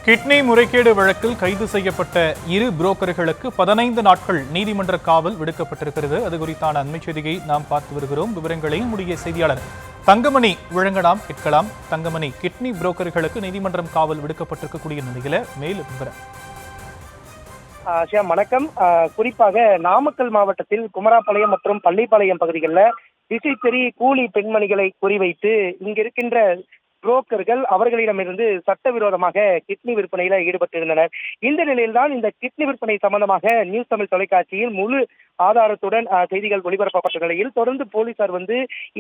Kidney முறைகேடு வழக்கில் கைது செய்யப்பட்ட இரு புரோக்கர்களுக்கு 15 நாட்கள் நீதிமன்ற காவல் விடுக்கப்பட்டிருக்கிறது. அது குறித்தான அண்மை செய்தியை நாம் பார்த்து வருகிறோம். விவரங்களை நம்முடைய செய்தியாளர் தங்கமணி வழங்கலாம், கேட்கலாம். தங்கமணி, கிட்னி புரோக்கர்களுக்கு நீதிமன்றம் காவல் விடுக்கப்பட்டிருக்கக்கூடிய நிலையில மேலும் விவரம். வணக்கம். குறிப்பாக நாமக்கல் மாவட்டத்தில் குமராபாளையம் மற்றும் பள்ளிப்பாளையம் பகுதிகளில் திசைத்தறி கூலி பெண்மணிகளை குறிவைத்து இங்க இருக்கின்ற புரோக்கர்கள் அவர்களிடமிருந்து சட்டவிரோதமாக கிட்னி விற்பனையில ஈடுபட்டிருந்தனர். இந்த நிலையில்தான் இந்த கிட்னி விற்பனை சம்பந்தமாக நியூஸ் தமிழ் தொலைக்காட்சியில் முழு ஆதாரத்துடன் செய்திகள் ஒளிபரப்பப்பட்ட நிலையில் தொடர்ந்து போலீசார்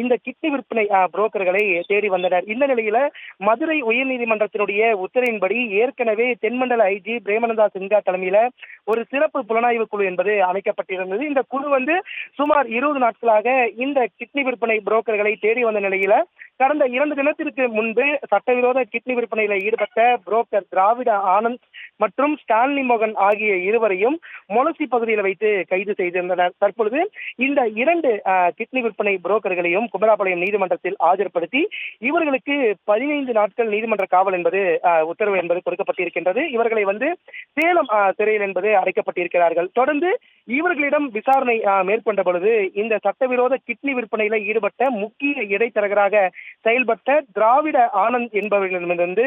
இந்த கிட்னி விற்பனை புரோக்கர்களை தேடி வந்தனர். இந்த நிலையில மதுரை உயர்நீதிமன்றத்தினுடைய உத்தரவின்படி ஏற்கனவே தென்மண்டல ஐஜி பிரேமானந்தா சின்ஹா தலைமையில ஒரு சிறப்பு புலனாய்வு குழு என்பது அமைக்கப்பட்டிருந்தது. இந்த குழு சுமார் 20 நாட்களாக இந்த கிட்னி விற்பனை புரோக்கர்களை தேடி வந்த நிலையில கடந்த 2 தினத்திற்கு முன்பு சட்டவிரோத கிட்னி விற்பனையில ஈடுபட்ட புரோக்கர் திராவிட ஆனந்த் மற்றும் ஸ்டான்லி மோகன் ஆகிய இருவரையும் மொலசி பகுதியில் வைத்து கைது செய்திருந்தனர். தற்பொழுது இந்த 2 கிட்னி விற்பனை புரோக்கர்களையும் குமராபாளையம் நீதிமன்றத்தில் ஆஜர்படுத்தி இவர்களுக்கு 15 நாட்கள் நீதிமன்ற காவல் என்பது உத்தரவு என்பது கொடுக்கப்பட்டிருக்கின்றது. இவர்களை சேலம் சிறையில் என்பது அடைக்கப்பட்டிருக்கிறார்கள். தொடர்ந்து இவர்களிடம் விசாரணை மேற்கொண்ட பொழுது இந்த சட்டவிரோத கிட்னி விற்பனையில ஈடுபட்ட முக்கிய இடைத்தரகராக செயல்பட்ட திராவிட ஆனந்த் என்பவர்களிடமிருந்து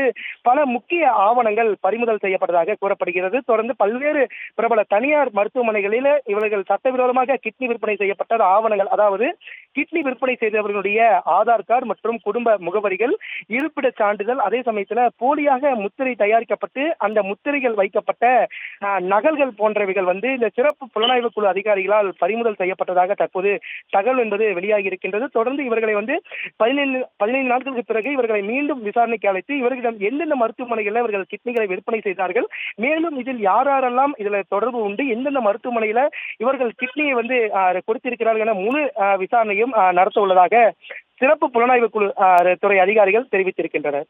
பல முக்கிய ஆவணங்கள் பறிமுதல் செய்யப்பட்டதாக கூறப்படுகிறது. தொடர்ந்து பல்வேறு பிரபல தனியார் மருத்துவமனைகளில் இவர்கள் சட்டவிரோதமாக கிட்னி விற்பனை செய்யப்பட்ட ஆவணங்கள், அதாவது கிட்னி விற்பனை செய்தவர்களுடைய ஆதார் கார்டு மற்றும் குடும்ப முகவரிகள், இருப்பிட சான்றிதழ், அதே சமயத்தில் போலியாக முத்திரை தயாரிக்கப்பட்டு அந்த முத்திரைகள் வைக்கப்பட்ட நகல்கள் போன்றவைகள் இந்த சிறப்பு புலனாய்வு குழு அதிகாரிகளால் பறிமுதல் செய்யப்பட்டதாக தற்போது தகவல் என்பது வெளியாகி இருக்கின்றது. தொடர்ந்து இவர்களை 15 நாட்களுக்கு பிறகு இவர்களை மீண்டும் விசாரணைக்கு அழைத்து இவர்களிடம் எந்தெந்த மருத்துவமனைகளில் இவர்கள் கிட்னிகளை விற்பனை செய்தார்கள், மேலும் இதில் யாரெல்லாம் இதுல தொடர்பு உண்டு, எந்தெந்த மருத்துவமனையில இவர்கள் கிட்னியை கொடுத்திருக்கிறார்கள் என முழு விசாரணையும் நடத்த உள்ளதாக சிறப்பு புலனாய்வு குழு துறை அதிகாரிகள் தெரிவித்திருக்கின்றனர்.